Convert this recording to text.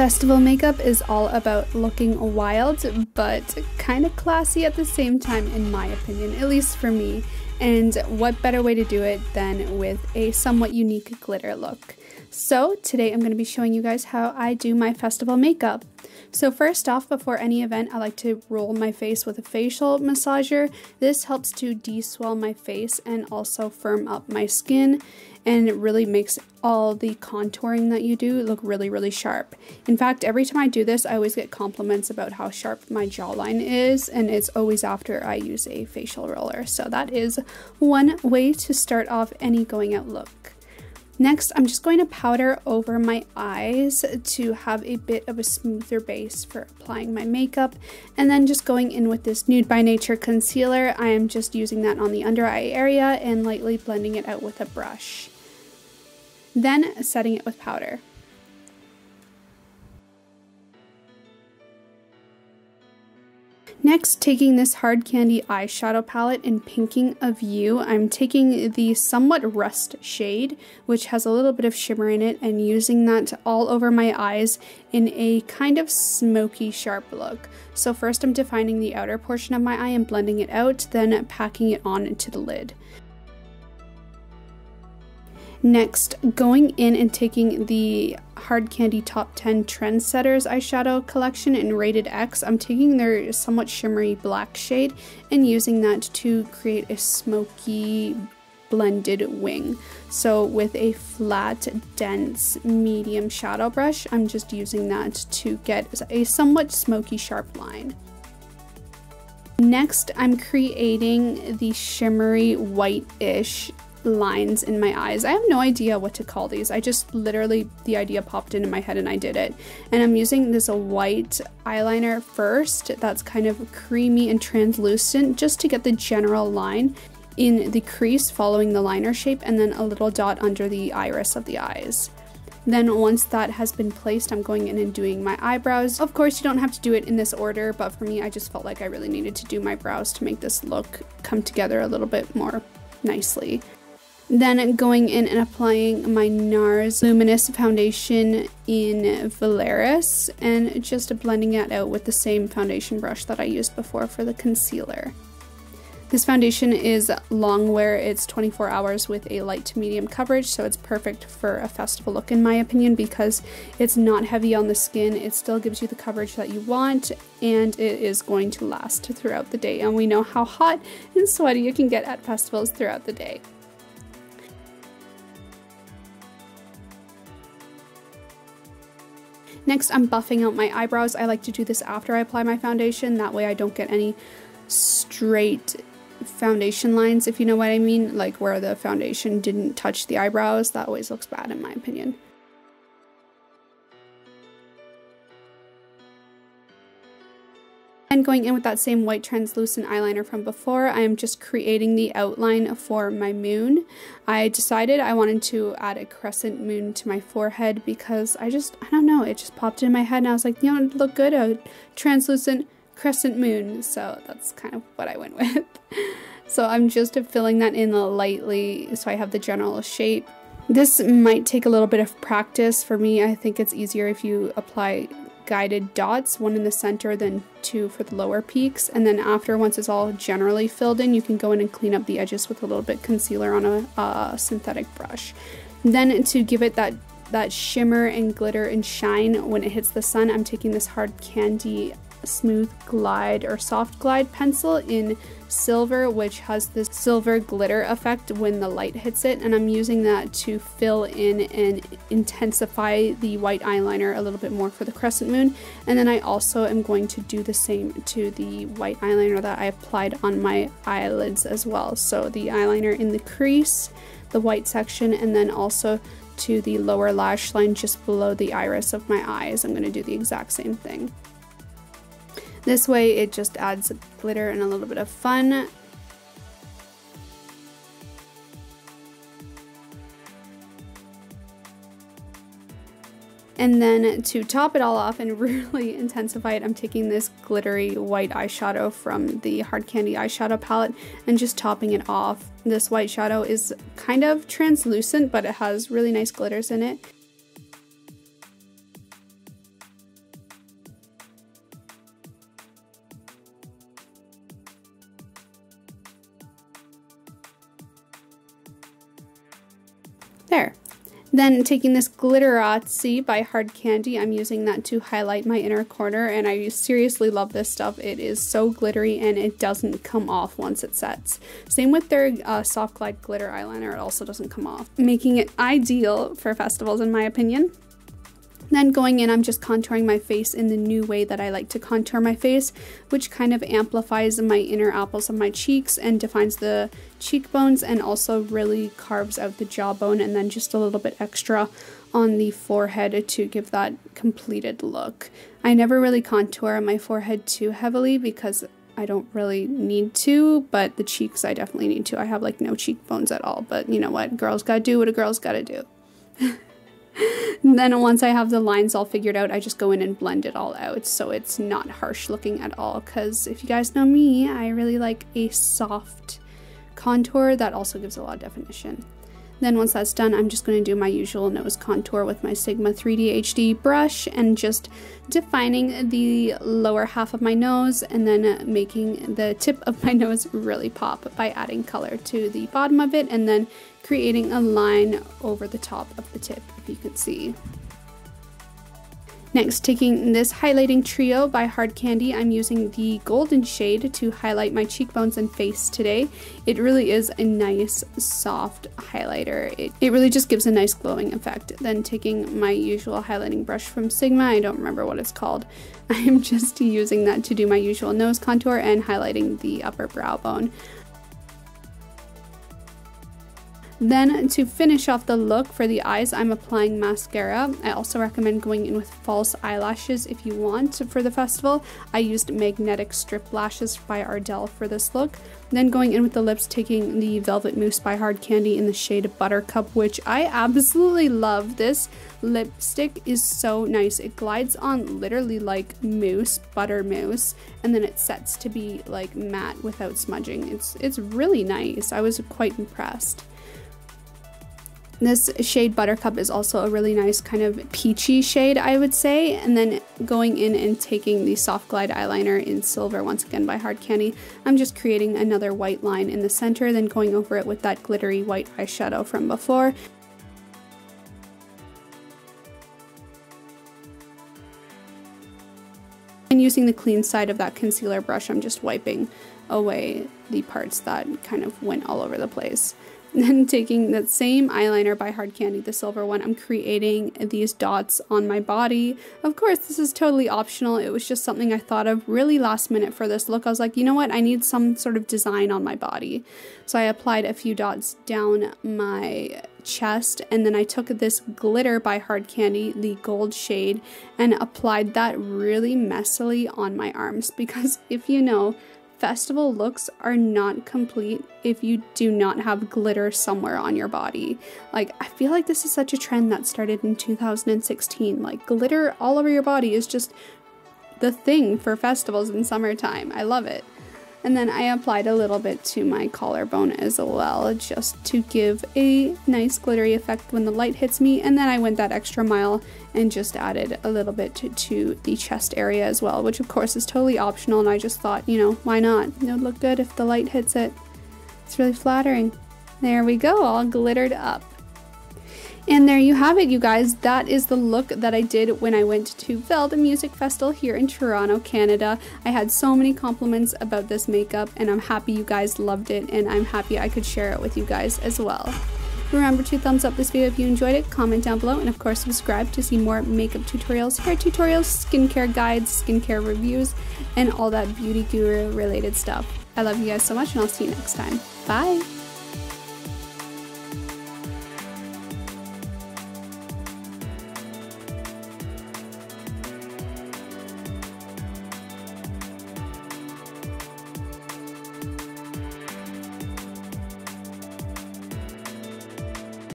Festival makeup is all about looking wild, but kind of classy at the same time, in my opinion, at least for me. And what better way to do it than with a somewhat unique glitter look. So today I'm going to be showing you guys how I do my festival makeup. So first off, before any event, I like to roll my face with a facial massager. This helps to de-swell my face and also firm up my skin, and it really makes all the contouring that you do look really sharp. In fact, every time I do this, I always get compliments about how sharp my jawline is, and it's always after I use a facial roller. So that is one way to start off any going out look. Next, I'm just going to powder over my eyes to have a bit of a smoother base for applying my makeup. And then just going in with this Nude by Nature concealer, I am just using that on the under eye area and lightly blending it out with a brush. Then setting it with powder. Next, taking this hard candy eyeshadow palette and pinking of you, I'm taking the somewhat rust shade, which has a little bit of shimmer in it, and using that all over my eyes in a kind of smoky sharp look. So first I'm defining the outer portion of my eye and blending it out, then packing it on into the lid. Next, going in and taking the Hard Candy Top 10 Trendsetters eyeshadow collection in Rated X. I'm taking their somewhat shimmery black shade and using that to create a smoky blended wing. So with a flat, dense, medium shadow brush, I'm just using that to get a somewhat smoky sharp line. Next, I'm creating the shimmery white-ish lines in my eyes. I have no idea what to call these. I just literally, the idea popped into my head and I did it. And I'm using this white eyeliner first that's kind of creamy and translucent just to get the general line in the crease following the liner shape, and then a little dot under the iris of the eyes. Then once that has been placed, I'm going in and doing my eyebrows. Of course, you don't have to do it in this order, but for me, I just felt like I really needed to do my brows to make this look come together a little bit more nicely. Then going in and applying my Nars Luminous Foundation in Vallauris and just blending it out with the same foundation brush that I used before for the concealer. This foundation is long wear, it's 24 hours with a light to medium coverage, so it's perfect for a festival look in my opinion because it's not heavy on the skin, it still gives you the coverage that you want, and it is going to last throughout the day. And we know how hot and sweaty you can get at festivals throughout the day. Next, I'm buffing out my eyebrows. I like to do this after I apply my foundation. That way I don't get any straight foundation lines, if you know what I mean. Like where the foundation didn't touch the eyebrows. That always looks bad in my opinion. And going in with that same white translucent eyeliner from before, I am just creating the outline for my moon. I decided I wanted to add a crescent moon to my forehead because I don't know, it just popped in my head and I was like, you know, it'd look good, a translucent crescent moon. So that's kind of what I went with. So I'm just filling that in lightly so I have the general shape. This might take a little bit of practice. For me, I think it's easier if you apply guided dots, one in the center, then two for the lower peaks, and then after, once it's all generally filled in, you can go in and clean up the edges with a little bit concealer on a synthetic brush. Then to give it that shimmer and glitter and shine when it hits the sun, I'm taking this Hard Candy Smooth Glide or Soft Glide pencil in silver, which has this silver glitter effect when the light hits it, and I'm using that to fill in and intensify the white eyeliner a little bit more for the crescent moon. And then I also am going to do the same to the white eyeliner that I applied on my eyelids as well. So the eyeliner in the crease, the white section, and then also to the lower lash line just below the iris of my eyes. I'm going to do the exact same thing. This way it just adds glitter and a little bit of fun. And then to top it all off and really intensify it, I'm taking this glittery white eyeshadow from the Hard Candy Eyeshadow palette and just topping it off. This white shadow is kind of translucent, but it has really nice glitters in it. There. Then taking this Glitteratzi by Hard Candy, I'm using that to highlight my inner corner, and I seriously love this stuff. It is so glittery and it doesn't come off once it sets. Same with their Soft Glide Glitter Eyeliner, it also doesn't come off, making it ideal for festivals in my opinion. Then going in, I'm just contouring my face in the new way that I like to contour my face, which kind of amplifies my inner apples of my cheeks and defines the cheekbones and also really carves out the jawbone, and then just a little bit extra on the forehead to give that completed look. I never really contour my forehead too heavily because I don't really need to, but the cheeks I definitely need to. I have like no cheekbones at all, but you know what? Girls gotta do what a girl's gotta do. And then once I have the lines all figured out, I just go in and blend it all out so it's not harsh looking at all, because if you guys know me, I really like a soft contour that also gives a lot of definition. Then once that's done, I'm just going to do my usual nose contour with my Sigma 3D HD brush and just defining the lower half of my nose and then making the tip of my nose really pop by adding color to the bottom of it and then creating a line over the top of the tip, if you can see. Next, taking this highlighting trio by Hard Candy, I'm using the golden shade to highlight my cheekbones and face today. It really is a nice soft highlighter. It really just gives a nice glowing effect. Then taking my usual highlighting brush from Sigma, I don't remember what it's called, I'm just using that to do my usual nose contour and highlighting the upper brow bone. Then to finish off the look for the eyes, I'm applying mascara. I also recommend going in with false eyelashes if you want for the festival. I used magnetic strip lashes by Ardell for this look. Then going in with the lips, taking the Velvet Mousse by Hard Candy in the shade Buttercup, which I absolutely love. This lipstick is so nice. It glides on literally like mousse, butter mousse, and then it sets to be like matte without smudging. It's really nice. I was quite impressed. This shade Buttercup is also a really nice kind of peachy shade, I would say. And then going in and taking the Soft Glide eyeliner in Silver, once again by Hard Candy, I'm just creating another white line in the center, then going over it with that glittery white eyeshadow from before. And using the clean side of that concealer brush, I'm just wiping away the parts that kind of went all over the place. Then taking that same eyeliner by Hard Candy, the silver one, I'm creating these dots on my body. Of course, this is totally optional. It was just something I thought of really last minute for this look. I was like, you know what? I need some sort of design on my body. So I applied a few dots down my chest, and then I took this glitter by Hard Candy, the gold shade, and applied that really messily on my arms, because if you know, festival looks are not complete if you do not have glitter somewhere on your body. Like, I feel like this is such a trend that started in 2016. Like, glitter all over your body is just the thing for festivals in summertime. I love it. And then I applied a little bit to my collarbone as well, just to give a nice glittery effect when the light hits me. And then I went that extra mile and just added a little bit to the chest area as well, which of course is totally optional. And I just thought, you know, why not? It would look good if the light hits it. It's really flattering. There we go, all glittered up. And there you have it, you guys. That is the look that I did when I went to Veld Music Festival here in Toronto, Canada. I had so many compliments about this makeup, and I'm happy you guys loved it, and I'm happy I could share it with you guys as well. Remember to thumbs up this video if you enjoyed it, comment down below, and of course subscribe to see more makeup tutorials, hair tutorials, skincare guides, skincare reviews, and all that beauty guru related stuff. I love you guys so much, and I'll see you next time. Bye!